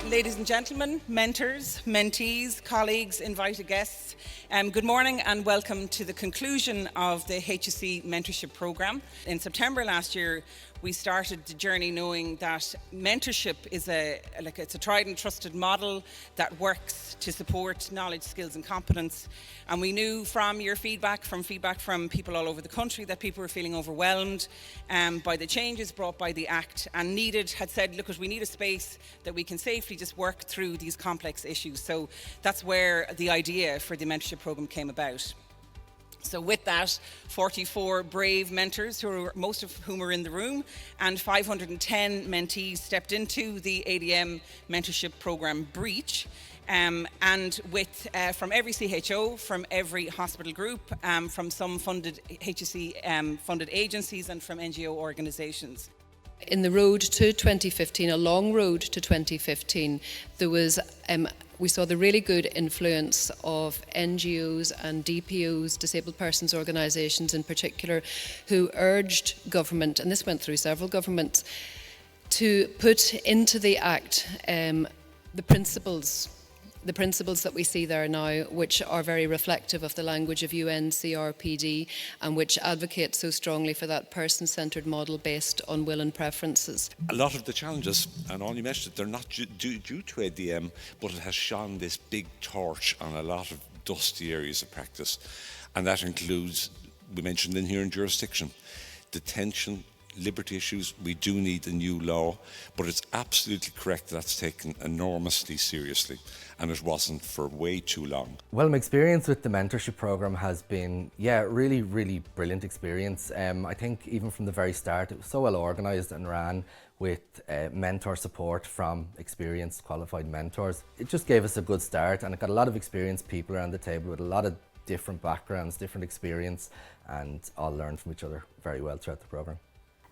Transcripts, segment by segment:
Ladies and gentlemen, mentors, mentees, colleagues, invited guests, good morning and welcome to the conclusion of the HSE Mentorship Programme. In September last year, we started the journey knowing that mentorship is it's a tried and trusted model that works to support knowledge, skills and competence. And we knew from your feedback from people all over the country that people were feeling overwhelmed by the changes brought by the Act and had said, look, we need a space that we can safely just work through these complex issues. So that's where the idea for the mentorship programme came about. So with that, 44 brave mentors, most of whom are in the room, and 510 mentees stepped into the ADM mentorship programme breach. And with from every CHO, from every hospital group, from some funded HSE funded agencies and from NGO organisations. In the road to 2015, a long road to 2015, there was we saw the really good influence of NGOs and DPOs, disabled persons organisations in particular, who urged government, and this went through several governments, to put into the Act the principles that we see there now, which are very reflective of the language of UN CRPD and which advocate so strongly for that person-centred model based on will and preferences. A lot of the challenges, and all you mentioned, they're not due to ADM, but it has shone this big torch on a lot of dusty areas of practice. And that includes, we mentioned in here in jurisdiction, detention, liberty issues. We do need a new law, but it's absolutely correct that's taken enormously seriously, and it wasn't for way too long. Well, my experience with the mentorship programme has been, really, really brilliant experience. I think even from the very start, it was so well organised and ran with mentor support from experienced, qualified mentors. It just gave us a good start, and it got a lot of experienced people around the table with a lot of different backgrounds, different experience, and all learned from each other very well throughout the programme.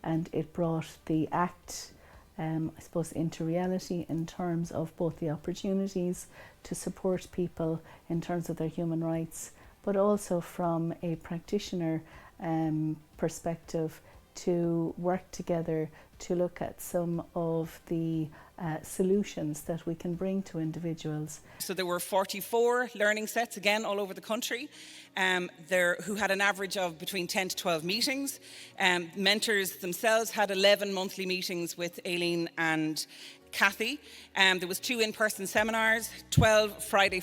And it brought the Act, I suppose, into reality in terms of both the opportunities to support people in terms of their human rights, but also from a practitioner perspective to work together to look at some of the solutions that we can bring to individuals. So there were 44 learning sets, again, all over the country, who had an average of between 10 to 12 meetings. Mentors themselves had 11 monthly meetings with Aileen and Kathy. There was 2 in-person seminars, 12 Friday